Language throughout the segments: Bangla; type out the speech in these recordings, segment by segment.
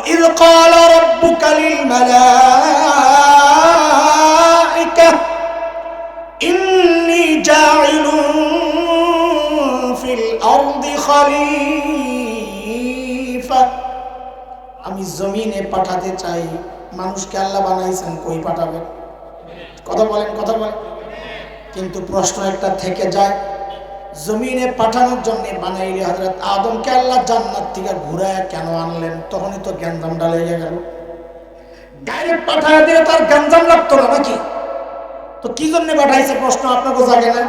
وإذ قال ربك للملائكة إني جاعل في الأرض خليفة আমি জমিনে পাঠাতে চাই। মানুষকে আল্লাহ বানাইছেন, কই পাঠাবেন? কথা বলেন। কিন্তু প্রশ্ন একটা থেকে যায়, জমিনে পাঠানোর জন্য বানাইলে হযরত আদমকে আল্লাহ জান্নাত থেকে ঘুরায় কেন আনলেন? তখনই তো গ্যাঞ্জামটা লেগে গেল। ডাইরেক্ট পাঠায় দিয়ে তার গ্যাঞ্জাম লাগতো না নাকি? তো কি জন্য পাঠাইছে প্রশ্ন আপনাকে জাগে না?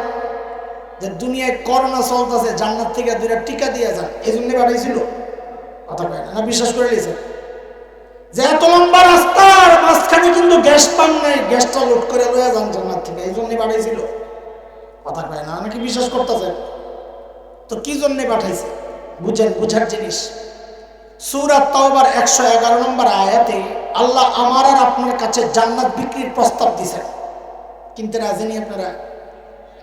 যে দুনিয়ায় করোনা চলতেছে, জান্নাত থেকে দূরে টিকা দিয়ে যান, এই জন্য পাঠাইছিল? কথা কয় না, বিশ্বাস করে নিয়েছে যে এত লম্বা রাস্তার মাঝখানে কিন্তু গ্যাস পান নাই, গ্যাসটা লোড করে লয়ে যান জান্নাত থেকে, এই জন্য পাঠাইছিল? কথা কয় না, নাকি বিশ্বাস করতেছে? তো কি জন্য পাঠাইছে বুঝেন, বুঝার জিনিস। সূরা তাওবার 111 নম্বর আয়াতে আল্লাহ আমার আর আপনার কাছে জান্নাত বিক্রির প্রস্তাব দিয়েছেন। কিনতে রাজি নি আপনারা?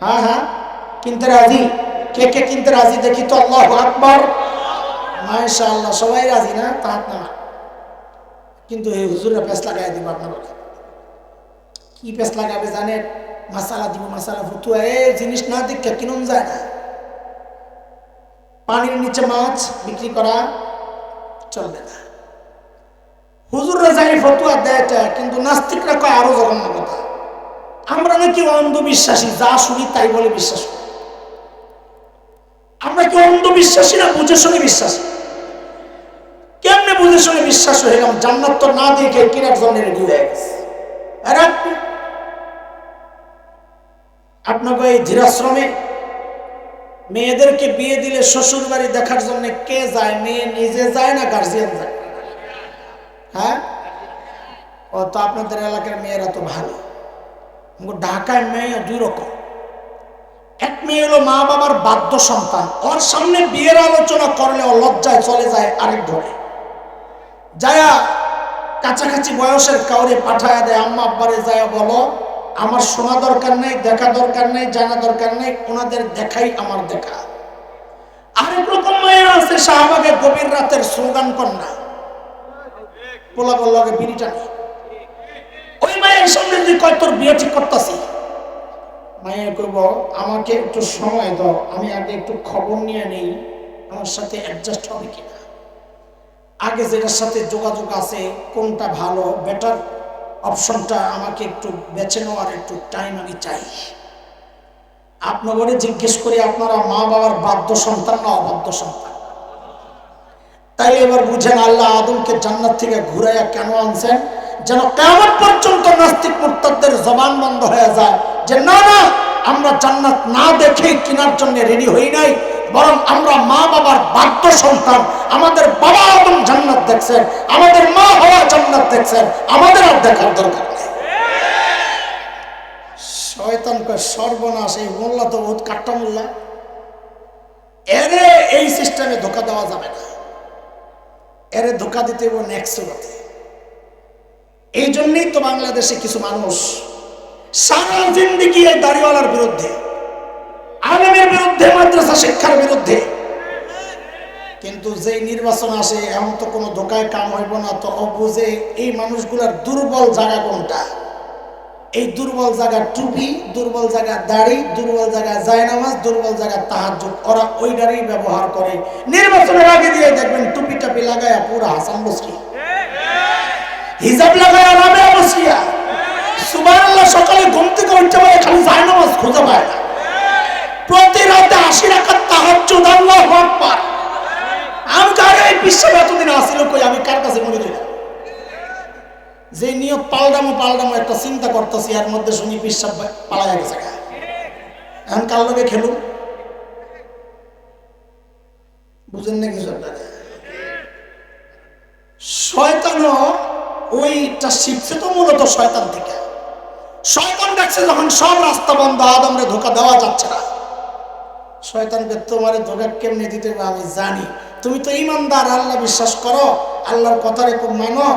হ্যাঁ, কিনতে রাজি? কে কে কিনতে রাজি দেখি তো? আল্লাহু আকবার, মাশাআল্লাহ, সবাই রাজি না? তাহাত না, কিন্তু এই হুজুররা পেছ লাগাই দিব। আপনারা কি পেছ লাগাবে জানেন? মাসালা দিব, মাসালা ফতুয়া। এই জিনিস না দেখে কিনুন যায় না। পানির নিচে মাছ বিক্রি করা চলবে না। হুজুররা যাই ফতুয়া দেয়, কিন্তু নাস্তিকরা কয় আরো জঘন্য কথা। আমরা নাকি অন্ধবিশ্বাসী, যা শুনি তাই বলে বিশ্বাস করি। আমরা কি অন্ধবিশ্বাসী না বুঝে শুনে বিশ্বাসী? কেমনে বুঝে শুনে বিশ্বাস হয়ে গেলাম? জান্নাত তো না দেখে কিনার জন্য রেডি হয়ে গেছে। আপনাকে এই ধীরাশ্রমে মেয়েদেরকে বিয়ে দিলে শ্বশুর বাড়ি দেখার জন্য কে যায়? মেয়ে নিজে যায় না গার্জিয়ান যায়? হ্যাঁ, ও তো আপনাদের এলাকার মেয়েরা তো ভালো। ঢাকায় মেয়ে দুই রকম। এক মেয়ে হলো মা বাবার বাধ্য সন্তান, ওর সামনে বিয়ের আলোচনা করলে ও লজ্জায় চলে যায় আরেক ঘরে, যায়া কাছাকাছি বয়সের কাউরে পাঠায় দেয়, আম্মা আব্বারে যায় বলো আমার শোনা দরকার নেই, দেখা দরকার নেই, জানা দরকার নেই, ওনাদের দেখাই আমার দেখা। আরেক রকম মেয়েরা আছে শাহবাগে গভীর রাতের স্লোগান কন্যা, পোলা বললাকে বিড়িটা নেই। ওই মায়ের সামনে যে কয় তোর বিয়ে ঠিক করতেছি, মায়ের কইব আমাকে একটু সময় দাও, আমি আগে একটু খবর নিয়ে নেই আমার সাথে অ্যাডজাস্ট হবে কিনা, আগে যেটার সাথে যোগাযোগ আছে কোনটা ভালো, বেটার অপশনটা আমাকে একটু বেছে নেওয়ার একটু টাইম আমি চাই। আপনাদের জিজ্ঞেস করি, আপনারা মা বাবার বাধ্য সন্তান না অবাধ্য সন্তান? তাই এবার বুঝেন আল্লাহ আদমকে জান্নাত থেকে ঘুরাইয়া কেন আনছেন? যেন কিয়ামত পর্যন্ত নাস্তিক মুরতাদদের জবান বন্ধ হয়ে যায় যে না না, আমরা জান্নাত না দেখে কেনার জন্য রেডি হই নাই, বরং আমরা মা বাবার বাধ্য সন্তান। আমাদের বাবা আদম জান্নাত দেখছেন, আমাদের মা হওয়া জান্নাত দেখছেন, আমাদের আর দেখার দরকার নেই। শয়তান কয় সর্বনাশ, এই মোল্লা তো বহুত কাট্টা মোল্লা, এরে এই সিস্টেমে ধোকা দেওয়া যাবে না, এরে ধোকা দিতে হবে নেক্সট সুরতে। এই জন্যই তো বাংলাদেশে কিছু মানুষ সারা জিন্দেগি এই দাড়িওয়ালার বিরুদ্ধে, আলেমের বিরুদ্ধে, মাদ্রাসা শিক্ষার বিরুদ্ধে, কিন্তু যেই নির্বাচন আসে এমন তো কোনো ধোকায় কাম হইব না, তো অবুঝে এই মানুষগুলার দুর্বল জায়গা কোনটা। এই দুর্বল জায়গা টুপি, দুর্বল জায়গা দাড়ি, দুর্বল জায়গা জায়নামাজ, দুর্বল জায়গা তাহাজ্জুদ, ওরা ওইটারই ব্যবহার করে। নির্বাচনের আগে দিয়ে দেখবেন টুপি টাপি লাগায়া পুরা হাসান বসরি, হিজাব লাগায়া রাবেয়া বসরিয়া, সুবহানাল্লাহ, সকালে ঘুম থেকে উঠতে পারে খালি জায়নামাজ খুঁজে পায় না, প্রতি রাতে 80 রাকাত তাহাজ্জুদ, আল্লাহু আকবার। আমি কারে এই বিশ্বাস এতদিন আসিল কই, আমি কার কাছে মনে করি যে নিয়ত পাল্টামো একটা চিন্তা করতেছি, এর মধ্যে শুনি বিশ্বাস পালাইয়া গেছে। এখন কার লগে খেলুন, বুঝেন না কিছু? শয়তানও ওইটা শিখছে তো মূলত শয়তান থেকে। শয়তান দেখছে যখন সব রাস্তা বন্ধ, আদমরে ধোকা দেওয়া যাচ্ছে না, শয়তানকে তোমারে ধোকা কেমনে দিতে হবে আমি জানি। তুমি তো ইমানদার, আল্লাহ বিশ্বাস করো, আল্লাহর কথারে খুব মানো,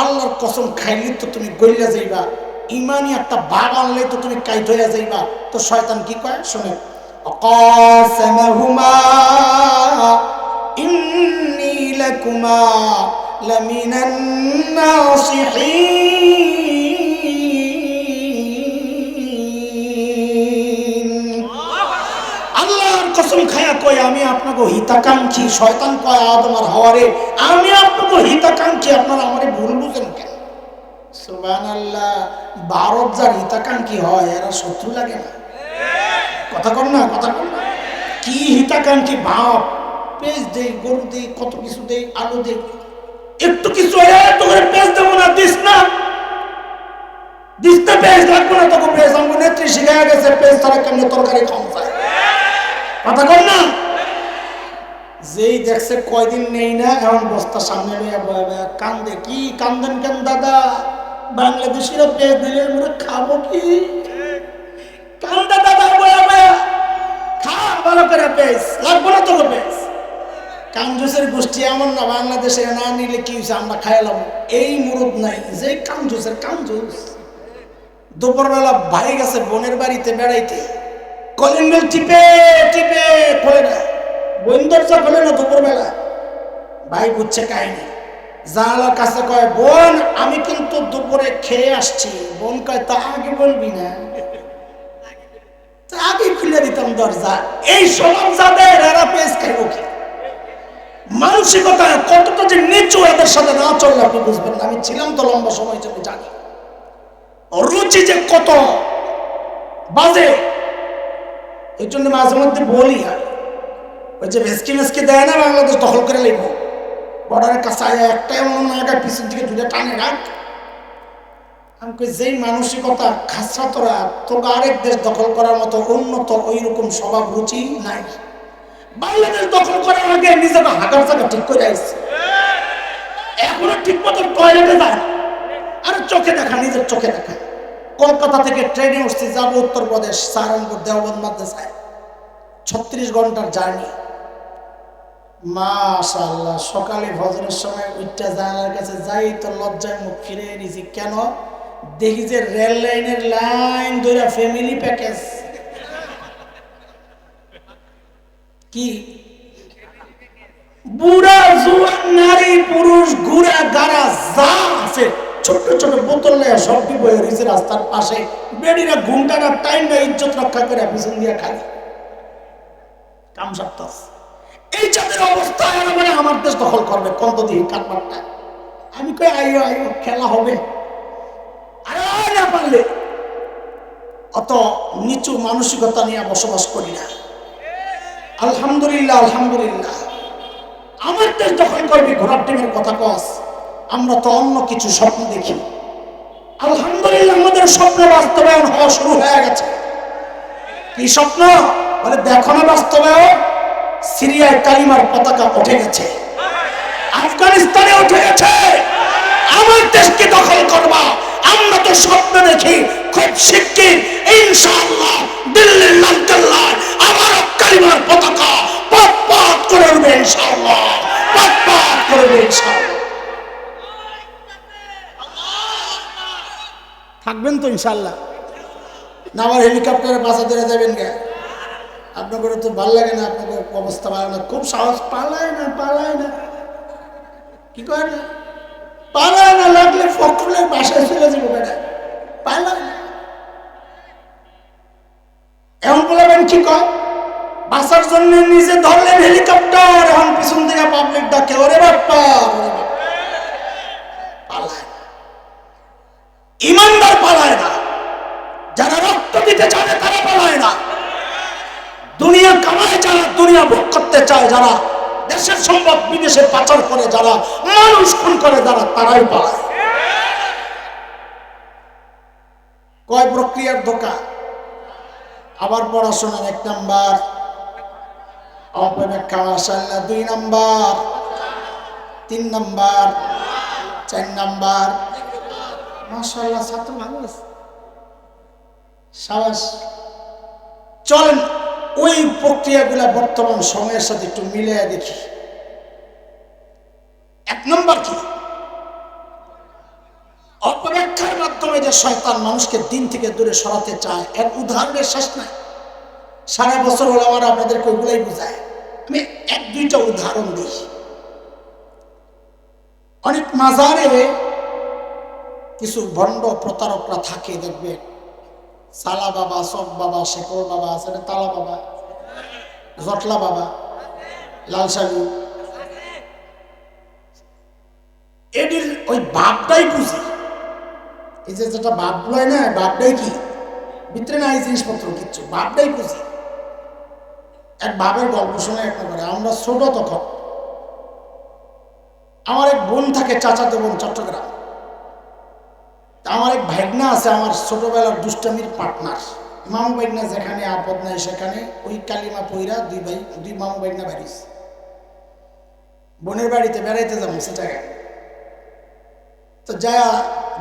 আল্লাহর কসম খাইলে তো তুমি গইলা যাইবা, ইমানি একটা ভাব আনলে তো তুমি কাইট হইয়া যাইবা। তো শয়তান কি কয় শুনে, অকাসামাহুমা ইন্নী লাকুমা লামিনান নাসিহিন। আল্লাহর কসম খায়া কই আমি আপনাকে হিতাকাঙ্ক্ষী। শয়তান কয় আদম আর হাওয়ারে আমি আপনাকে হিতাকাঙ্ক্ষী, আপনারা আমারে ভুল বুঝেন কেন? সুবহানাল্লাহ। ভারত যার হিতাকাঙ্ক্ষী হয় এরা শত্রু লাগে না? কথা কর না, কথা কর না। কি হিতাকাঙ্ক্ষী ভাব, পেঁয়াজ দেই, গরু দেই, কত কিছু দেই, আলু দেই, একটু কিছু এত করে পেঁয়াজ দেবো না, দিস না, দিস না, পেঁয়াজ লাগবো না, তোকে পেঁয়াজ আমাকে নেত্রী শিখাইয়া গেছে পেঁয়াজ ছাড়া কেমনে তরকারি খাওয়া যায়। কথা কর না। যেই দেখছে কয়দিন নেই না, এখন বস্তা সামনে কান্দে। কি কান্দেন কেন দাদা? বাংলাদেশিরা পেঁয়াজ দিলে আমরা খাবো কি? কান্দা দাদা বয়া বয়া, খা ভালো করে পেঁয়াজ, লাগবো না তোকে পেঁয়াজ। কাঞ্জুসের গোষ্ঠী এমন না, বাংলাদেশে না নিলে কি হয়েছে আমরা খাইলাম, এই মুরুদ নাই যে কাঞ্জুসের কাঞ্জুস। দুপুরবেলা ভাই গেছে বোনের বাড়িতে বেড়াইতে, কলিং বেল টিপে টিপে খোলে না, বোন দরজা খোলে না দুপুরবেলা। ভাই বুঝছে কাহিনী, জানালার কাছে কয় বোন আমি কিন্তু দুপুরে খেয়ে আসছি। বোন কয় তা আগে বলবি না, আগে খুলে দিতাম দরজা। এই স্বভাব যাদের এরা পেঁয়াজ খাইব কি? মানসিকতা কতটা যে নিচু, এদের সাথে না চললে আপনি বুঝবেন না। আমি ছিলাম তো লম্বা সময় জন্য, জানি রুচি যে কত বাজে। এই জন্য মাঝে মধ্যে বলি, ওই যে ভেসকি মেসকি দেয় না, বাংলাদেশ দখল করে লিখবো, বর্ডারের কাছে একটাই অন্য জায়গায় পিছন থেকে দুটো টানে রাখ। আমি কই যেই মানসিকতা খাসরা তোরা, তোকে আরেক দেশ দখল করার মতো উন্নত ওই রকম স্বভাব রুচি নাই। বাংলাদেশ দখল করার আগে নিজেকে হাঁটার জায়গা ঠিক করে আসছে, এখনো ঠিক মতো টয়লেটে যায়। আর চোখে দেখা, নিজের চোখে দেখা। কলকাতা থেকে ট্রেনে উঠছি, যাবো উত্তরপ্রদেশ, সাহারানপুর, দেওবন্দ মাদ্রাসায়, 36 ঘন্টার জার্নি। মাশাআল্লাহ, সকালে ফজরের সময় উঠটা জানালার কাছে যাই তো লজ্জায় মুখ ফিরে নিয়েছি। কেন? দেখি যে রেল লাইনের লাইন ধরে ফ্যামিলি প্যাকেজ। কি বুড়া জুয়ান নারী পুরুষ ঘুরা গাড়া যা আছে ছোট ছোট বোতল নিয়ে সব বয়ে রয়েছে রাস্তার পাশে। বেডিরা ঘুমটানা টাইমটা ইজ্জত রক্ষা করে পিছন দিয়ে খালি কাম সাপ্তাহ। এই যাদের অবস্থা মানে আমার দেশ দখল করবে কত দিন কাটবারটা। আমি কই আইও আইও, খেলা হবে। আরে না পারলে অত নিচু মানসিকতা নিয়ে বসবাস করি না। আলহামদুলিল্লাহ, আলহামদুলিল্লাহ। আমার দেশ দখল করবি ঘোড়ার টিমের কথা কস, আমরা তো অন্য কিছু স্বপ্ন দেখি। আলহামদুলিল্লাহ আমাদের স্বপ্ন বাস্তবায়ন হওয়া শুরু হয়ে গেছে। কি স্বপ্ন? বলে দেখো না বাস্তবায়ন, সিরিয়ায় কালিমার পতাকা উঠে গেছে, আফগানিস্তানে উঠে গেছে। আমার দেশকে দখল করবা, আমরা তো স্বপ্ন দেখি খুব শিগগির ইনশাআল্লাহ দিল্লির লালকেল্লায় আবার কালিমার পতাকা পথ পথ করে উঠবে ইনশাআল্লাহ, পথ পথ করবে ইনশাআল্লাহ। থাকবেন তো ইনশাআল্লাহ? না আবার হেলিকপ্টারে বাসা ধরে যাবেন গে? আপনাদের তো ভালো লাগে না, আপনাদের অবস্থা ভালো না, খুব সাহস। পালায় না, পালায় না, কি করে না, পালায় না, লাগলে ফখরুলের বাসায় চলে যাবো বেটা, পালায় না। এমন বলবেন কি কয় বাসার জন্য নিজে ধরলেন হেলিকপ্টার, এখন পিছন থেকে পাবলিক ডাকে ওরে বাপ্পা, পালায় না। ইমানদার পালায় না, যারা রক্ত দিতে চায় তারা পালায় না। দুনিয়া কামায় যারা, দুনিয়া ভোগ করতে চায় যারা, দেশের সম্পদ বিদেশে পাচার করে যারা, মানুষ খুন করে যারা, তারাই পালায়। কয় প্রক্রিয়ার ধোঁকা। আবার পড়াশোনার 1 নাম্বার, অপব্যাখ্যা মাশাআল্লাহ 2 নাম্বার, 3 নাম্বার, 4 নাম্বার। মাশাআল্লাহ ছাত্র ভালো আছে, সাবাস। চলেন ওই প্রক্রিয়াগুলা বর্তমান সময়ের সাথে একটু মিলিয়ে দেখি। 1 নম্বর কি? অপব্যাখ্যার মাধ্যমে যে শয়তান মানুষকে দিন থেকে দূরে সরাতে চায়, এর উদাহরণের শেষ নাই। সারা বছর হলো আমার আপনাদেরকে ওগুলাই বুঝায়। আমি 1-2টা উদাহরণ দিই। অনেক মাজারে কিছু ভণ্ড প্রতারকরা থাকে, দেখবে সালা বাবা, সব বাবা, শেখর বাবা আছে না, তালা বাবা, জটলা বাবা, লালসাগু, এদের ওই বাপটাই বুঝি। এই যে যেটা বাপ লয় না, বাপটাই কি ভিতরে না এই জিনিসপত্র কিচ্ছু, বাপটাই বুঝি। এক বাপের গল্প শোনা একটা করে, আমরা ছোট তখন, আমার এক বোন থাকে, চাচাতো বোন, চট্টগ্রাম। আমার এক ভাইগনা আছে, আমার ছোটবেলার দুষ্টামির পার্টনার। মামু ভাইগনা যেখানে আপদ নাই সেখানে ওই কালিমা পইরা দুই মামু ভাইগনা বাড়িস। বোনের বাড়িতে বেড়াইতে যাবো সেটাকে, তো যা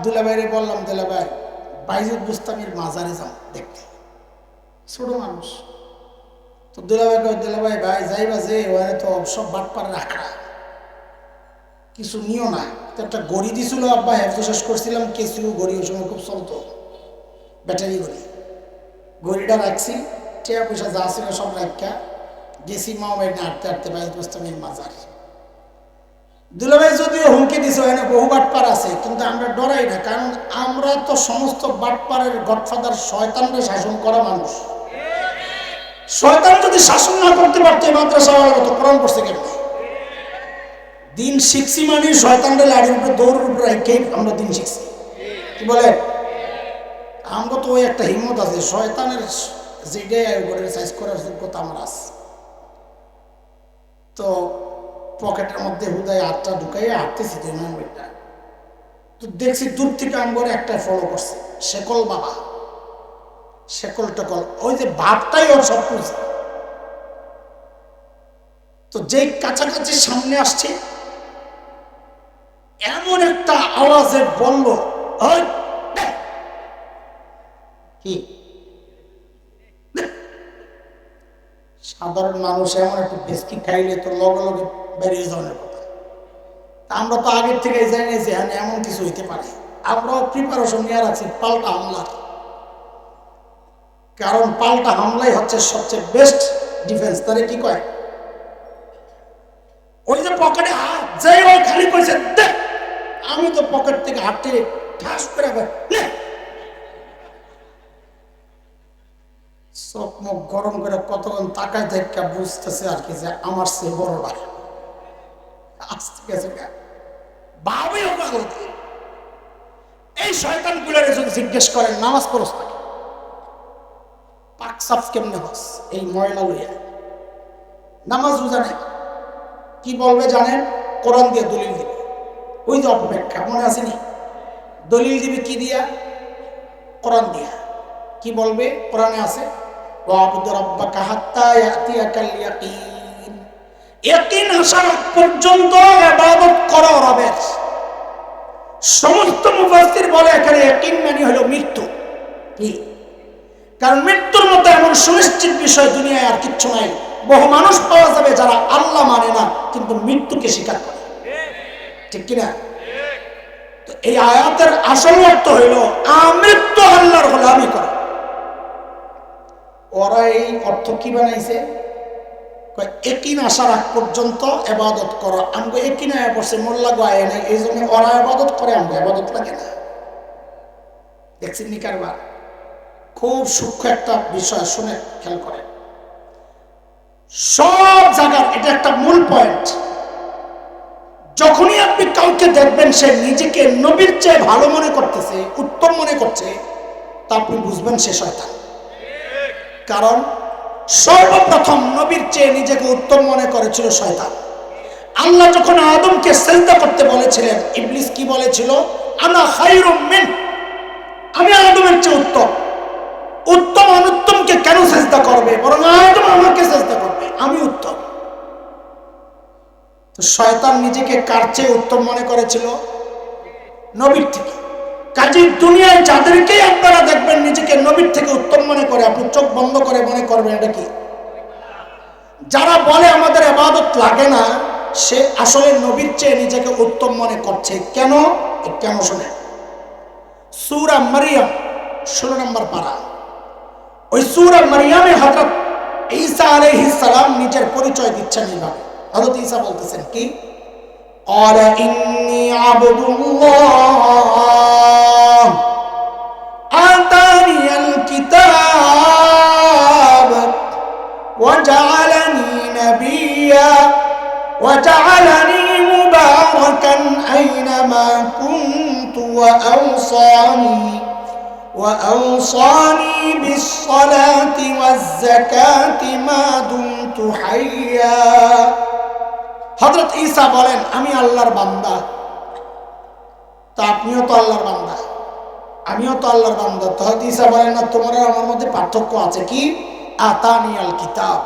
দুলাভাইরে বললাম, দুলাভাই বাইজুদ বুস্তামির মাজারে যাও দেখতে, ছোট মানুষ। তো দুলাভাই ভাই যাইবা যে ওখানে তো সব বাটপার রাখা, কিছু নিও না। তো একটা গড়ি দিছিল আব্বা, হেফজ শেষ করছিলাম, কেসিও গড়ি ওই সময় খুব চলতো, ব্যাটারি গড়ি। গড়িটা রাখছি, টিয়া পয়সা যা ছিল সব রাখা গেছি মা ভাই না হাঁটতে হাঁটতে বাইজুদ বুস্তামির মাজার। দুলাভাই যদিও হুমকি দিছে ওখানে বহু বাটপার আছে, কিন্তু আমরা ডরাই না, কারণ আমরা তো সমস্ত বাটপারের গডফাদার শয়তানরে শাসন করা মানুষ। শয়তান যদি শাসন না করতে পারতো এই মাদ্রাসা তো কোরআন পড়ছে কেন? দিন শিখছি মানে শয়তানরে লাড়ির উপরে দৌড়ের উপরে রেখেই আমরা দিন শিখছি, কি বলে? আমরা তো ওই একটা হিম্মত আছে, শয়তানের যেটাই উপরে সাইজ করার যোগ্যতা আমার আছে। তো পকেটের মধ্যে হুদায় হাতটা ঢুকাইয়া হাঁটতেছি দিনটা, তো দেখছি দূর থেকে আমার একটা ফলো করছে, শেকল বাবা, শেকল টেকল, ওই যে বাপটাই ওর সব কিছু। তো যেই কাছাকাছি সামনে আসছে, এমন একটা আওয়াজে বলল, কি সাধারণ মানুষ এমন একটা বেশকি খাইলে তো লগে লগে বেরিয়ে যাওয়ার কথা। আমরা তো আগের থেকে জানি যে হ্যাঁ এমন কিছু হইতে পারে, আমরাও প্রিপারেশন নিয়ে রাখছি পাল্টা হামলা, কারণ পাল্টা হামলাই হচ্ছে সবচেয়ে বেস্ট ডিফেন্স। তারে কি কয়? ওই যে পকেটে হাত যাই ওই খালি করেছে, দেখ আমি তো পকেট থেকে হাঁটতে ঠাস করে চোখ মুখ গরম করে কতক্ষণ তাকায় দেখা বুঝতেছে আর কি যে আমার সে বড় ভাই আসতে গেছে। ভাবেও পাগল। এই শয়তান গুলারে যদি জিজ্ঞেস করেন নামাজ পড়স থাকে পাক সাফ কেমনে হস, এই ময়লা লইয়া নামাজ রোজা নেই, কি বলবে জানেন? কোরআন দিয়ে দলিল দিবে। ওই যে অপেক্ষা মনে আসেনি, দলিল দিবে কি দিয়া? কোরআন দিয়া। কি বলবে? কোরআনে আছে ওয়াবুদ রাব্বাকা হাত্তা ইয়াতিয়াকাল ইয়াকিন, ইয়াকিন আসার পর্যন্ত ইবাদত করো রবের। সমস্ত মুফাসসির বলে এখানে ইয়াকিন মানে হলো মৃত্যু। কি? কারণ মৃত্যুর মতো এমন সুনিশ্চিত বিষয় দুনিয়ায় আর কিচ্ছু নাই। বহু মানুষ পাওয়া যাবে যারা আল্লাহ মানে না কিন্তু মৃত্যুকে স্বীকার করে, ঠিক কিনা? তো এই আয়াতের আসল অর্থ হইল আমৃত্যু আল্লাহর গোলামি করা। ওরা এই অর্থ কি বানাইছে? একিন আসার আগ পর্যন্ত ইবাদত করো। আমগো একিন আয়া পড়ছে, মোল্লা গো আয়া নাই, এই জন্য ওরা ইবাদত করে, আমগো ইবাদত লাগে না। দেখছেন নি কারবার? খুব সূক্ষ্ম একটা বিষয়, শুনে খেয়াল করেন। সব জায়গার এটা একটা মূল পয়েন্ট। যখনই আপনি কাউকে দেখবেন সে নিজেকে নবীর চেয়ে ভালো মনে করতেছে, উত্তম মনে করছে, তা আপনি বুঝবেন সে শয়তান। কারণ সর্বপ্রথম নবীর চেয়ে নিজেকে উত্তম মনে করেছিল শয়তান। আল্লাহ যখন আদমকে সিজদা করতে বলেছিলেন, ইবলিস কি বলেছিল? আনা খায়রুম মিন, আমি আদমের চেয়ে উত্তম। উত্তম অনুত্তমকে কেন সিজদা করবে? বরং আদম আমাকে সিজদা করবে, আমি উত্তম। তো শয়তান নিজেকে কার চেয়ে উত্তম মনে করেছিল? নবীর থেকে। কাজেই দুনিয়ায় যাদেরকেই আপনারা দেখবেন নিজেকে নবীর থেকে উত্তম মনে করে, আপনি চোখ বন্ধ করে মনে করবেন এটা কি? যারা বলে আমাদের ইবাদত লাগে না, সে আসলে নবীর চেয়ে নিজেকে উত্তম মনে করছে। কেন? কেন শুনে সূরা মারিয়াম 16 নম্বর পারা, ওই সূরা মারিয়ামে হযরত ঈসা আলাইহিস সালাম নিজের পরিচয় দিচ্ছেন এইভাবে। হযরত ঈসা বলতেছেন কি? قال إني عبد الله آتاني الكتاب وجعلني نبيا وجعلني مباركا أينما كنت وأوصاني بالصلاة والزكاة ما دمت حيا হযরত ঈসা বলেন আমি আল্লাহর বান্দা। তা আপনিও তো আল্লাহর বান্দা, আমিও তো আল্লাহর বান্দা। তো হযরত ঈসা বলেন না, তোমার আর আমার মধ্যে পার্থক্য আছে কি? আতানি আল কিতাব,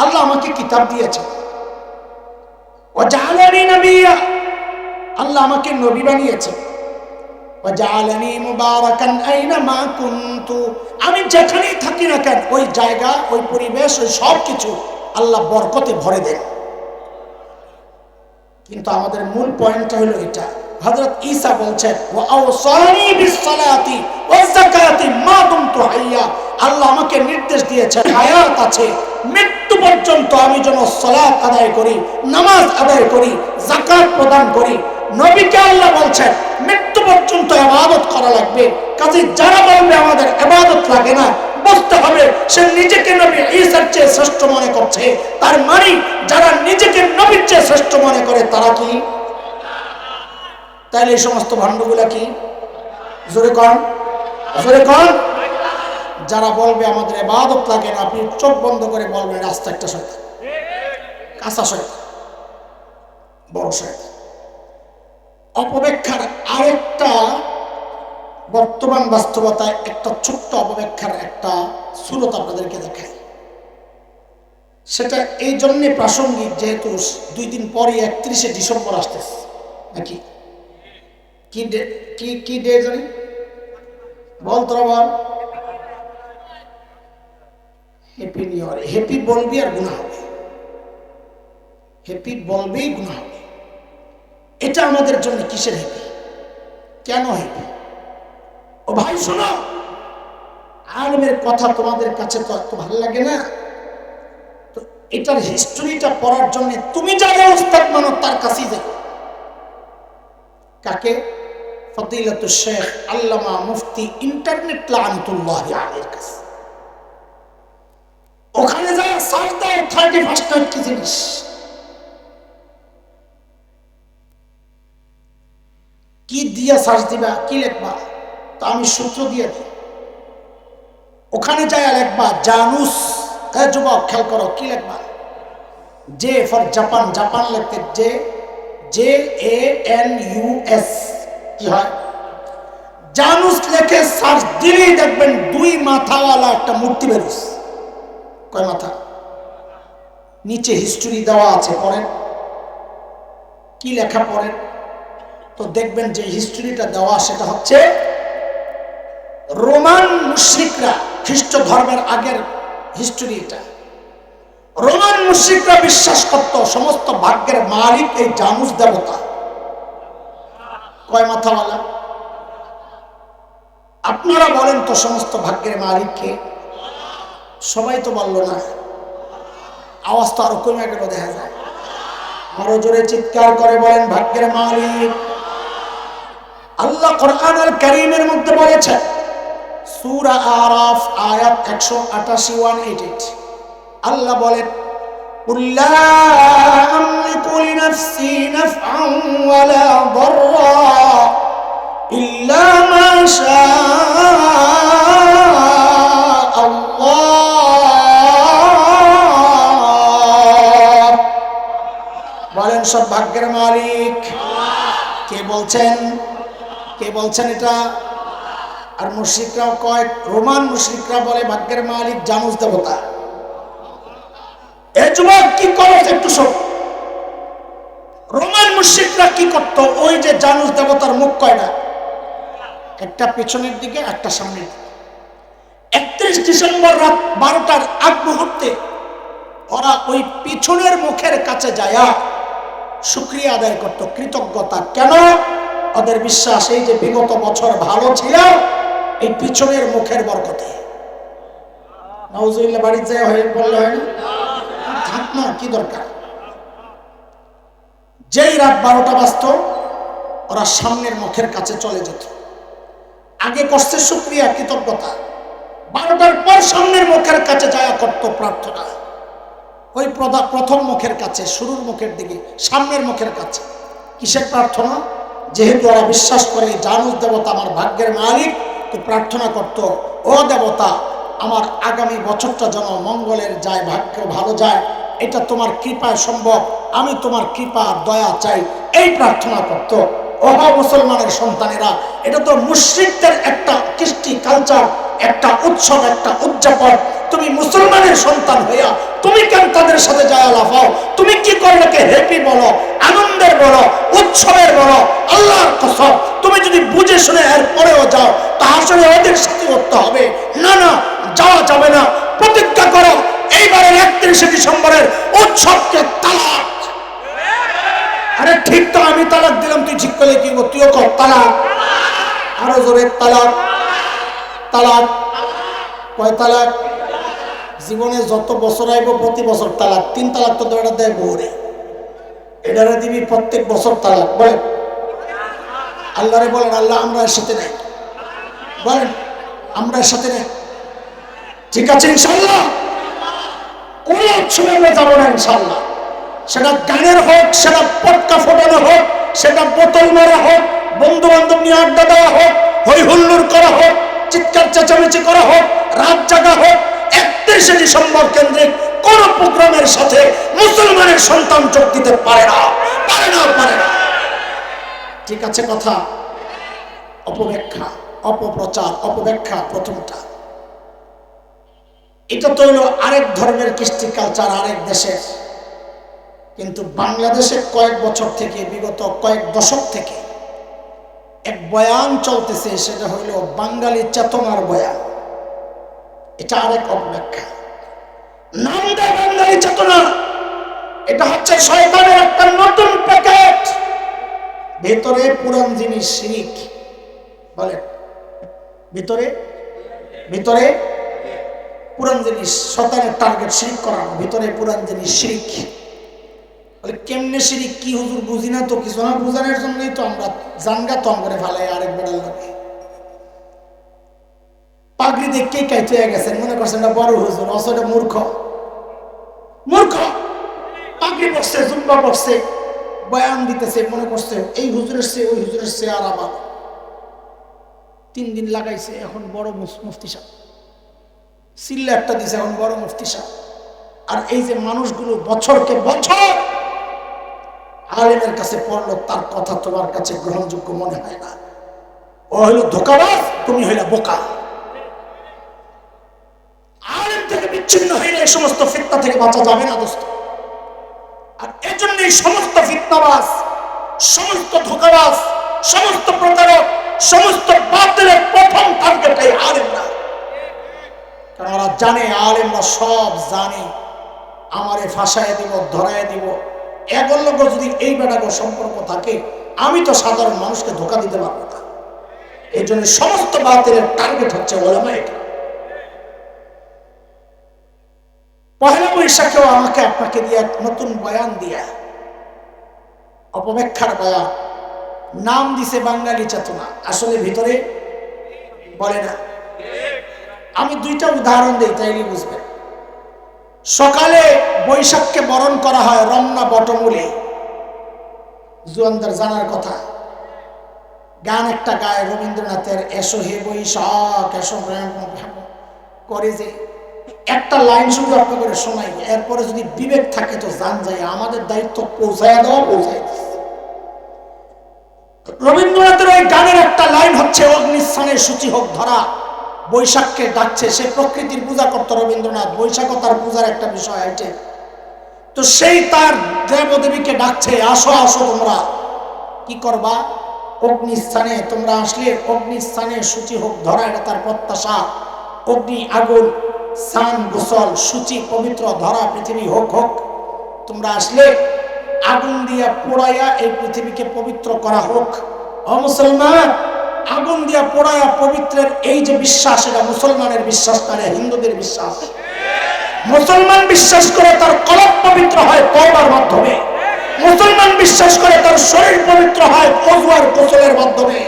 আল্লাহ আমাকে কিতাব দিয়েছেন। ওয়া জাআলানি নবিয়্যা, আল্লাহ আমাকে নবী বানিয়েছেন। ওয়া জাআলানি মুবারাকান আইনামা কুনতু, আমি যেখানেই থাকি না কেন ওই জায়গা, ওই পরিবেশ, ওই সব কিছু আল্লাহ বরকতে ভরে দেন। কিন্তু আমাদের মূল পয়েন্টটা হলো এটা। হযরত ঈসা বলছেন ওয়া আওসানি বিসসালাতি ওয়াজ যাকাতি মা দুমতু হাইয়া, আল্লাহ আমাকে নির্দেশ দিয়েছেন হায়াত আছে মৃত্যু পর্যন্ত আমি যেন সালাত আদায় করি, নামাজ আদায় করি, যাকাত প্রদান করি। নবীকে আল্লাহ বলছেন মৃত্যু পর্যন্ত ইবাদত করা লাগবে। কাজে যারা বলবে আমাদের ইবাদত লাগে না, বুঝতে হবে সে নিজেকে নবী ঈসার চেয়ে শ্রেষ্ঠ মনে করছে। তার মানে যারা নিজেকে নবীর চেয়ে শ্রেষ্ঠ মনে করে তারা কি? তাইলে এই সমস্ত ভণ্ডগুলা কি? জোরে কন, জোরে কন। যারা বলবে আমাদের ইবাদত লাগে না, আপনি চোখ বন্ধ করে বলবেন রাস্তা একটা শয়তান, কাঁচা শয়তান, বড় শয়তান। অপব্যাখ্যার আরেকটা বর্তমান বাস্তবতায় একটা ছোট্ট অপব্যাখ্যার একটা সুরত আপনাদেরকে দেখাই। সেটা এই জন্যে প্রাসঙ্গিক যেহেতু 2 দিন পরে 31শে ডিসেম্বর আসতেছে, নাকি কি ডে জানি বল তোরা বল। Happy new year. হ্যাপি বলবি আর গুনাহ হবে, হ্যাপি বলবেই গুনাহ হবে। এটা আমাদের জন্য কিসের হ্যাপি? কেন হ্যাপি? ও ভাই শোনো, আলেমের কথা তোমাদের কাছে তো এত ভালো লাগে না, তো এটার হিস্টোরিটা পড়ার জন্য তুমি যারা উস্তাদ মানো তার কাছেই যাও। কাকে? ফদিলাতুশ শেখ আল্লামা মুফতি ইন্টারনেট লাআনাতুল্লাহি আলাইহির কাছে। ওখানে যা সার্চ দাও 31st কি জিনিস, কি দিয়া সার্চ দিবা, কি লিখবা? তো আমি সূত্র দিয়ে দিই। ওখানে যায় লিখবা জানুস। হ্যাঁ যুবক খেয়াল করো, কি লিখবা? জে ফর জাপান, জাপান লিখতে JANUS কি হয়? জানুস লেখে সার্চ দিলেই দেখবেন 2 মাথাওয়ালা একটা মূর্তি বেরোস। কয় মাথা? নিচে হিস্টোরি দেওয়া আছে, পড়েন কি লেখা পড়েন তো দেখবেন যে হিস্টোরিটা দেওয়া সেটা হচ্ছে রোমান মুশরিকরা, খ্রিস্ট ধর্মের আগের হিস্টোরি এটা। রোমান মুশরিকরা বিশ্বাস করত সমস্ত ভাগ্যের মালিক এই জানুস দেবতা। কয় মাথাওয়ালা? আপনারা বলেন তো সমস্ত ভাগ্যের মালিক কে? সবাই তো বললো না, আওয়াজ তো আরো কমে গেল দেখা যায়। আরো জোরে চিৎকার করে বলেন ভাগ্যের মালিক আল্লাহ। কোরআনুল কারীমের মধ্যে বলেছেন সূরা আরাফ আয়াত 188 188 আল্লাহ বলেন কুল লা আমলিকু লিনাফসি নাফআন ওয়ালা দাররা ইল্লা মা শাআ আল্লাহ। বলেন সব ভাগ্যের মালিক কে বলছেন? কে বলছেন এটা? আর মুশরিকরা কয়, রোমান মুশরিকরা বলে ভাগ্যের মালিক জানুস দেবতা। এই যুবক কি করে একটু শোন। রোমান মুশরিকরা কি করত? ওই যে জানুস দেবতার মুখ কয়টা? একটা পেছনের দিকে, একটা সামনের দিকে। 31 ডিসেম্বর রাত 12টার আগ মুহূর্তে ওরা ওই পিছনের মুখের কাছে যায়া শুকরিয়া আদায় করত, কৃতজ্ঞতা। কেন? ওদের বিশ্বাস এই যে বিগত বছর ভালো ছিল এই পিছনের মুখের বরকতে। নাউজুবিল্লাহ বাড়ি যায় হয়ে বললে হয় না, থাক না, কি দরকার? যেই রাত 12টা বাজত ওরা সামনের মুখের কাছে চলে যেত। আগে করছে শুকরিয়া, কৃতজ্ঞতা, 12টার পর সামনের মুখের কাছে যাওয়া করত প্রার্থনা। ওই প্রথম মুখের কাছে, শুরুর মুখের দিকে, সামনের মুখের কাছে কিসের প্রার্থনা? যেহেতু ওরা বিশ্বাস করে জানুস দেবতা আমার ভাগ্যের মালিক, তো প্রার্থনা করত, ও দেবতা আমার আগামী বছরটা যেন মঙ্গলের যায়, ভাগ্য ভালো যায়, এটা তোমার কৃপায় সম্ভব, আমি তোমার কৃপা দয়া চাই, এই প্রার্থনা করত। ওহ মুসলমানের সন্তানেরা, এটা তো মুশরিকদের একটা কৃষ্টি কালচার, একটা উৎসব, একটা উদযাপন। তুমি মুসলমানের সন্তান হইয়া তুমি কেন তাদের সাথে যায় লাফাও? তুমি কি করলে হ্যাপি বলো, আনন্দের বলো, উৎসবের বলো? আল্লাহর কসম, তুমি যদি বুঝে শুনে এর পরেও যাও তা আসলে ওদের সাথে করতে হবে না। না, যাওয়া যাবে না। প্রতিজ্ঞা করো এইবারের 31শে ডিসেম্বরের উৎসবকে তালাক। আরে ঠিক তো, আমি তালাক দিলাম, তুই ঠিক করলে কি? তুইও কর তালাক। আরো জোরে তালাক। তালাক। কয় তালাক? জীবনে যত বছর আইব প্রতি বছর তালাক। 3 তালাক তো এটা দেয় বউরে, এটারে দিবি প্রত্যেক বছর তালাক। বলেন আল্লাহরে, বলেন আল্লাহ আমরা এর সাথে নেই, বলেন আমরা এর সাথে নেই। ঠিক আছে ইনশাল্লাহ, কোন উৎসবে আমরা যাবো না ইনশাল্লাহ। সেটা গানের হোক, সেটা পটকা ফোটানো হোক, সেটা বোতল মারা হোক, বন্ধু বান্ধব নিয়ে আড্ডা দেওয়া হোক, হই হুল্লোড় করা হোক, চিৎকার চেঁচামেচি করা হোক, রাত জাগা হোক, 31শে ডিসেম্বর কেন্দ্রিক কোন প্রোগ্রামের সাথে মুসলমানের সন্তান যোগ দিতে পারে না, পারে না, পারে না। ঠিক আছে কথা? অপব্যাখ্যা, অপপ্রচার, অপব্যাখ্যা প্রথমটা। এটা তো হলো আরেক ধর্মের কৃষ্টি কালচার, আরেক দেশের। কিন্তু বাংলাদেশে কয়েক বছর থেকে, বিগত কয়েক দশক থেকে এক বয়ান চলতেছে, সেটা হইল বাঙালি চেতনার বয়ান। এটা আরেক অপব্যাখ্যা। নাম দেয় বাঙালি চেতনা, এটা হচ্ছে শয়তানের একটা নতুন প্যাকেট। ভেতরে পুরান জিনিস শিরিক। বলেন ভিতরে, ভিতরে পুরান জিনিস, শয়তানের টার্গেট শিরিক করানো, ভিতরে পুরান জিনিস শিরিক। কেমনে শিরিক কি হুজুর বুঝি না তো, কিছু না বুঝানোর জন্যই তো আমরা জানগা তম করে ফেলাই আরেক বেড়ার লাগে। পাগড়ি দেখতেই কাইতে হয়ে গেছেন, মনে করছেন না বড় হুজুর, অসলে মূর্খ। মূর্খ পাগড়ি পড়ছে, জুব্বা পড়ছে, বয়ান দিতেছে, মনে করছে এই হুজুরের সে ওই হুজুরের সে আর আবার 3 দিন লাগাইছে, এখন বড় মুফতি সাহেব। সিল্লা একটা দিছে, এখন বড় মুফতি সাহেব। আর এই যে মানুষগুলো বছরকে বছর আলেমের কাছে পড়লো, তার কথা তোমার কাছে গ্রহণযোগ্য মনে হয় না। ও হইল ধোঁকাবাজ, তুমি হইলা বোকা। আলেম থেকে বিচ্ছিন্ন হইলে এই সমস্ত ফিতনা থেকে বাঁচা যাবে না দোস্ত। আর এজন্য এই সমস্ত ফিতনাবাজ, সমস্ত ধোঁকাবাজ, সমস্ত প্রতারক, সমস্ত বাতিলের প্রথম টার্গেট এই আলেমরা। কারণ ওরা জানে, আলেমরা সব জানে, আমারে ফাঁসায় দিব, ধরায় দিব। এগুলোর লোক যদি এই বেটাকে সম্পর্ক থাকে, আমি তো সাধারণ মানুষকে ধোঁকা দিতে পারবো না। এই জন্য সমস্ত বাতিলের টার্গেট হচ্ছে ওলামা। এটা পহেলা বৈশাখেও আমাকে আপনাকে দিয়ে নতুন বয়ান দিয়া, অপব্যাখ্যার বয়ান, নাম দিছে বাঙালি চেতনা, আসলে ভিতরে বলে না। আমি 2টা উদাহরণ দিই, তাইলে বুঝবেন। সকালে বৈশাখকে বরণ করা হয় রমনা বটমূলে, জুয়ানদের জানার কথা। গান একটা গায় রবীন্দ্রনাথের, এসো হে বৈশাখ এসো, করে যে একটা লাইন শুধু আপনাকে করে শোনাই, এরপরে যদি বিবেক থাকে তো জান যায়, আমাদের দায়িত্ব পৌঁছায় দেওয়া, পৌঁছায়। রবীন্দ্রনাথের ওই গানের একটা লাইন হচ্ছে, অগ্নিস্থানে সূচি হোক ধরা, বৈশাখকে ডাকছে। সে প্রকৃতির পূজা করতো রবীন্দ্রনাথ, বৈশাখও তার পূজার একটা বিষয় আইটে। তো সেই তার দেবদেবীকে ডাকছে, আসো আসো তোমরা কি করবা, অগ্নিস্থানে তোমরা আসলে অগ্নিস্থানে সূচি হোক ধরা, এটা তার প্রত্যাশা। অগ্নি, আগুন, স্নান, গোসল, সূচি, পবিত্র ধরা পৃথিবী হোক হোক, তোমরা আসলে আগুন দিয়া পোড়াইয়া এই পৃথিবীকে পবিত্র করা হোক। ও মুসলমান, আগুন দিয়া পোড়াইয়া পবিত্রের এই যে বিশ্বাস, এটা মুসলমানের বিশ্বাস না, হিন্দুদের বিশ্বাস। মুসলমান বিশ্বাস করে তার কলব পবিত্র হয় তওবার মাধ্যমে। মুসলমান বিশ্বাস করে তার শরীর পবিত্র হয় ওযু আর গোসলের মাধ্যমে,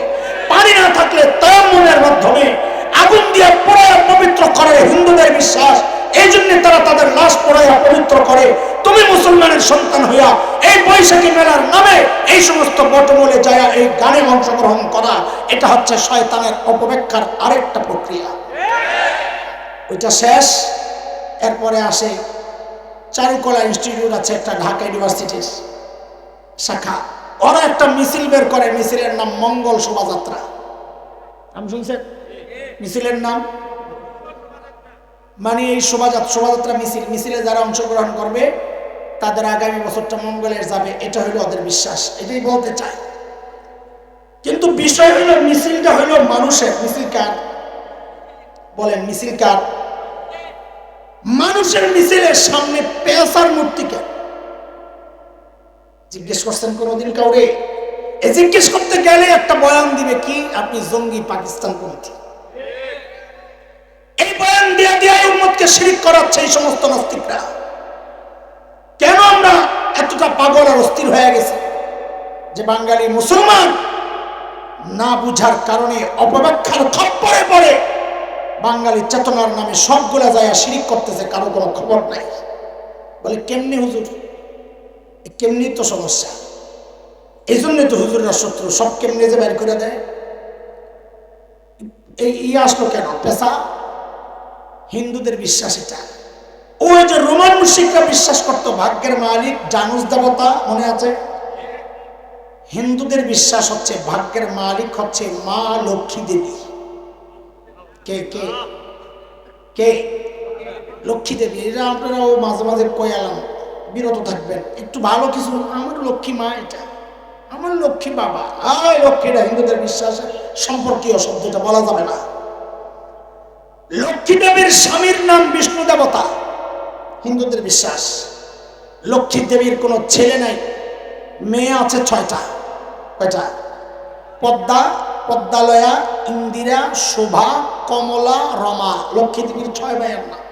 পানি না থাকলে তায়াম্মুমের মাধ্যমে, আগুন দিয়ে পোড়ায়া পবিত্র করে হিন্দুদের বিশ্বাস। এই জন্য তারা তাদের লাশ পোড়ায়া পবিত্র করে। তুমি মুসলমানের সন্তান হইয়া এই বৈশাখী মেলার নামে এই সমস্ত বটমূলে যায় এই গানে অংশগ্রহণ করা, এটা হচ্ছে শয়তানের অপব্যাখ্যার আরেকটা প্রক্রিয়া। ওইটা শেষ। এরপরে আসে চারুকলা ইনস্টিটিউট আছে একটা, ঢাকা ইউনিভার্সিটির শাখা। ওরা একটা মিছিল বের করে, মিছিলের নাম মঙ্গল শোভাযাত্রা। আমি শুনছেন মিছিলের নাম? মানে এই শোভাযাত্রা মিছিলে যারা অংশগ্রহণ করবে তাদের আগামী বছরটা মঙ্গলের যাবে, এটা হইল ওদের বিশ্বাস, এটাই বলতে চায়। কিন্তু বিষয় হইল মিছিলটা হইল মানুষের। মিছিল কার বলেন? মিছিল কার? মানুষের মিছিলের সামনে পেশার মূর্তি কেন? জিজ্ঞেস করছেন কোনদিন কাউরে? জিজ্ঞেস করতে গেলে একটা বয়ান দিবে কি, আপনি জঙ্গি পাকিস্তানপন্থী। এই বয়ান দিয়ে দিয়ে উম্মতকে শিরক করাচ্ছে এই সমস্ত নাস্তিকরা। কেন আমরা এতটা পাগল আর অস্থির হয়ে গেছি যে বাঙালি মুসলমান না বুঝার কারণে অপব্যাখ্যার খপ্পরে পড়ে বাঙালি চেতনার নামে সবগুলা যায় শিরক করতেছে, কারো কোনো খবর নাই। বলে কেমনি হুজুর? কেমনি তো সমস্যা, এই জন্যই তো হুজুররা শত্রু, সব কেমনি যে বের করে দেয়। এই আসলো কেন? পেশা হিন্দুদের বিশ্বাস এটা। ওই যে রোমান মুশরিকরা বিশ্বাস করতো ভাগ্যের মালিক জানুস দেবতা, মনে আছে? হিন্দুদের বিশ্বাস হচ্ছে ভাগ্যের মালিক হচ্ছে মা লক্ষ্মী দেবী। কে কে কে? লক্ষ্মী দেবী। এটা আপনারাও মাঝে মাঝে কয়ালাম, বিরত থাকবেন একটু। ভালো কিছু, আমার লক্ষ্মী মা, এটা আমার লক্ষ্মী বাবা। লক্ষ্মীটা হিন্দুদের বিশ্বাসের সম্পর্কীয় শব্দ, এটা বলা যাবে না। লক্ষ্মী দেবীর স্বামীর নাম বিষ্ণু দেবতা, হিন্দুদের বিশ্বাস। লক্ষ্মী দেবীর কোনো ছেলে নাই, মেয়ে আছে 6টা। কয়টা? পদ্মা, পদ্মালয়া, ইন্দিরা, শোভা, কমলা, রমা। লক্ষ্মী দেবীর 6 ভাইয়ের নাম।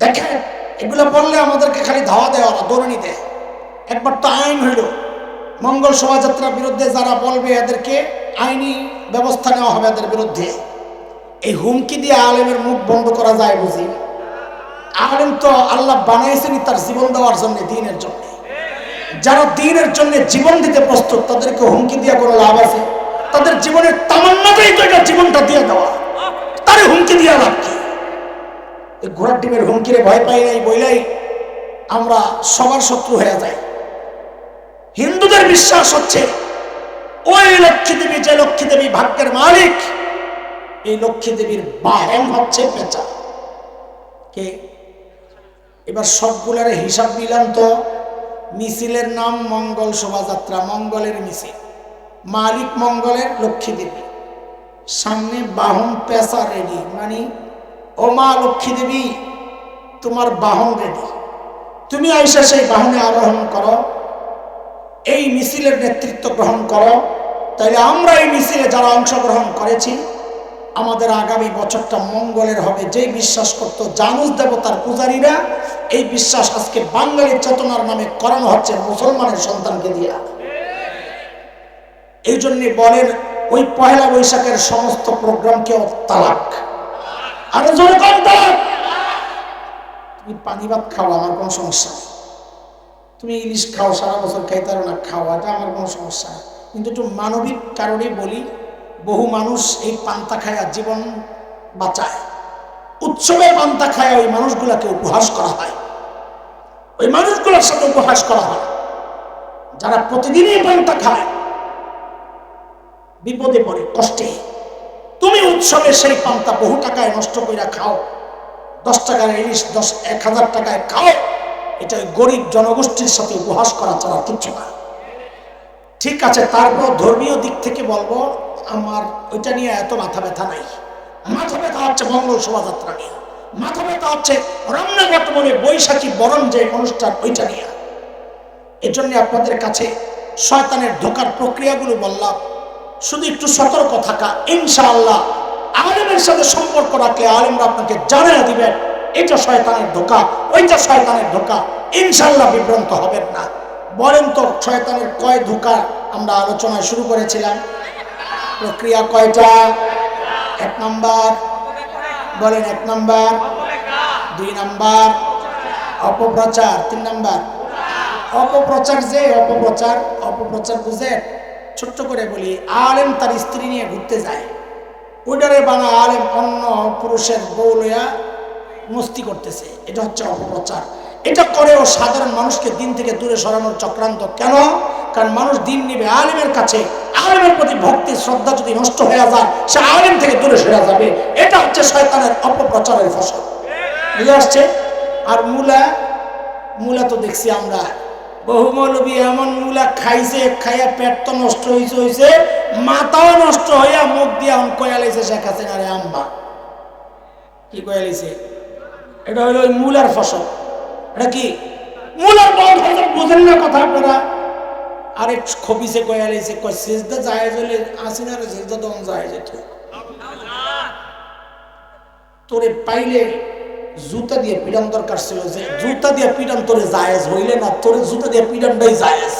দেখেন এগুলো বললে আমাদেরকে খালি ধাওয়া দেওয়া, দৌড়ানি দেয়। একবার তো আইন হইল, মঙ্গল শোভাযাত্রার বিরুদ্ধে যারা বলবে এদেরকে আইনি ব্যবস্থা নেওয়া হবে এদের বিরুদ্ধে। এই হুমকি দিয়ে আলেমের মুখ বন্ধ করা যায় বুঝি? আলেম তো আল্লাহ বানাইছেনই তার জীবন দেওয়ার জন্য, দ্বীনের জন্য। যারা দ্বীনের জন্য জীবন দিতে প্রস্তুত তাদেরকে হুমকি দিয়ে কোনো লাভ আছে? তাদের জীবনের তামান্নাটাই তো এটা, জীবনটা দিয়ে দেওয়া। তারে হুমকি দিয়ে লাভ কি? এই ঘোড়ার ডিমের হুমকিরে ভয় পাই নাই বইলাই আমরা সবার শত্রু হয়ে যাই। হিন্দুদের বিশ্বাস হচ্ছে ওই লক্ষ্মী দেবী, যে লক্ষ্মী দেবী ভাগ্যের মালিক, এই লক্ষ্মী দেবীর বাহন হচ্ছে পেঁচা। কে? এবার সবগুলার হিসাব নিলাম তো। মিছিলের নাম মঙ্গল শোভাযাত্রা, মঙ্গলের মিছিল, মালিক মঙ্গলের লক্ষ্মী দেবী, সামনে বাহন পেঁচা রেডি। মানে ও মা লক্ষ্মী দেবী, তোমার বাহন রেডি, তুমি আইসা সেই বাহনে আরোহণ করো, এই মিছিলের নেতৃত্ব গ্রহণ করো। তাইলে আমরা এই মিছিলে যারা অংশগ্রহণ করেছি আমাদের আগামী বছরটা মঙ্গলের হবে। যেই বিশ্বাস করত জানুস দেবতার পূজারীরা, এই বিশ্বাস আজকে বাঙালির চেতনার নামে করানো হচ্ছে মুসলমানের সন্তানকে দিয়া। এই জন্য বলেন ওই পহেলা বৈশাখের সমস্ত প্রোগ্রামকে তালাক। আরে জোরে কম তালাক। তুমি পানি ভাত খাও, আমার কোনো সমস্যা নেই। তুমি ইলিশ খাও, সারা বছর খাইতে পারো না, খাও, এটা আমার কোনো সমস্যা নেই। কিন্তু একটু মানবিক কারণে বলি, বহু মানুষ এই পান্তা খায়া জীবন বাঁচায়। উৎসবে পান্তা খায় ওই মানুষগুলাকে উপহাস করা হয়, ওই মানুষগুলোর সাথে উপহাস করা হয় যারা প্রতিদিনই পান্তা খায়, বিপদে পড়ে, কষ্টে। তুমি উৎসবে সেই পান্তা বহু টাকায় নষ্ট করে খাও, 10 টাকার ইলিশ 1000 টাকায় খাও, এটা ওই গরিব জনগোষ্ঠীর সাথে উপহাস করা ছাড়া কিচ্ছু না। ঠিক আছে, তারপর ধর্মীয় দিক থেকে বলবো আমার ওইটা নিয়ে এত মাথা ব্যথা নাই। মাথা ব্যথা হচ্ছে মঙ্গল শোভাযাত্রা নিয়ে, মাথা ব্যথা হচ্ছে রামনাঘাট বলে বৈশাখী বরণ যে অনুষ্ঠান, ওইটা নিয়ে। এজন্য আপনাদের কাছে শয়তানের ঢোকার প্রক্রিয়াগুলো বললাম, শুধু একটু সতর্ক থাকা। ইনশাআল্লাহ আলেমের সাথে সম্পর্ক রাখলে আলেমরা আপনাকে জানিয়ে দিবেন এটা শয়তানের ধোঁকা, ওইটা শয়তানের ধোঁকা। ইনশাআল্লাহ বিভ্রান্ত হবেন না। বলেন তো শয়তানের কয় ধোঁকা আমরা আলোচনা শুরু করেছিলাম? প্রক্রিয়া কয়টা? 1 নাম্বার বলেন, 1 নাম্বার, 2 নাম্বার অপপ্রচার, 3 নাম্বার অপপ্রচার। যে অপপ্রচার বুঝে, ছোট্ট করে বলি, আলেম তার স্ত্রী নিয়ে ঘুরতে যায়, ওইটারে বানা আলেম অন্য পুরুষের বউ লইয়া মস্তি করতেছে, এটা হচ্ছে অপপ্রচার। এটা করেও সাধারণ মানুষকে দিন থেকে দূরে সরানোর চক্রান্ত। কেন? কারণ মানুষ দিন নিবে আলেমের কাছে, আলেমের প্রতি ভক্তি শ্রদ্ধা যদি নষ্ট হয়ে যায়, সে আলেম থেকে দূরে সরে যাবে। এটা হচ্ছে শয়তানের অপপ্রচারের ফসল। বুঝে আসছে? আর মূলা তো দেখছি আমরা, বহু মৌলবী এমন মূলা খাইছে, খাইয়া পেট তো নষ্ট হয়েছে, মাথাও নষ্ট হইয়া মুখ দিয়া কয়া লাইছে শেখ হাসিনা রে আম্বা। কি কয়া লাইছে? এটা হলো ওই মূলার ফসল। এটা কি মূলার ফসল? বুঝেন না কথা আপনারা? আরেক খবিসে কয়া লাইছে, কয় সিজদা জায়েজ হলে হাসিনার সিজদা দন যায় যেত। তোরে পাইলে জুতা দিয়ে পিটান দরকার ছিল, যে জুতা দিয়ে পিটান তোরে জায়েজ হইলে না, তোরে জুতা দিয়ে পিটানটাই জায়েজ।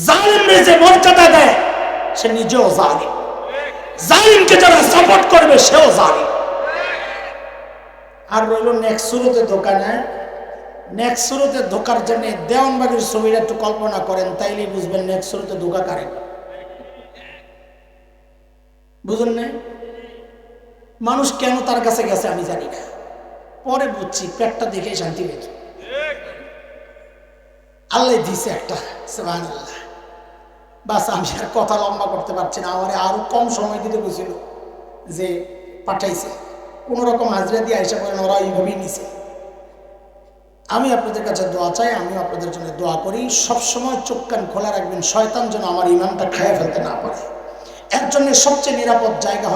জালিমরে যে মর্যাদা দেয় সে নিজেও জালিম, জালিমকে যারা সাপোর্ট করবে সেও জালিম। আর রইল নেক্সট শুরুতে দোকানে, নেক্সট শুরুতে ধোকার জন্য দেওয়ানবাগির ছবিটা একটু কল্পনা করেন, তাইলেই বুঝবেন নেক্সট শুরুতে ধোকা কারে। বুঝুন না? মানুষ কেন তার কাছে গেছে আমি জানি না, পরে বুঝছি, পেটটা দেখে শান্তি পেত। আল্লাহ দিছে একটা, সুবহানাল্লাহ। বাস আমি আর কথা লম্বা করতে পারছি না, আমার আরো কম সময় দিতে বলছিল, যে পাঠাইছে কোন রকম হাজরা দিয়ে আইসা করেন, ওরা এইভাবেই নিছে। আমি আপনাদের কাছে দোয়া চাই, আমিও আপনাদের জন্য দোয়া করি। সবসময় চোখ কান খোলা রাখবেন, শয়তান যেন আমার ইমানটা খাইয়ে ফেলতে না পারে। এর জন্য সবচেয়ে নিরাপদ জায়গা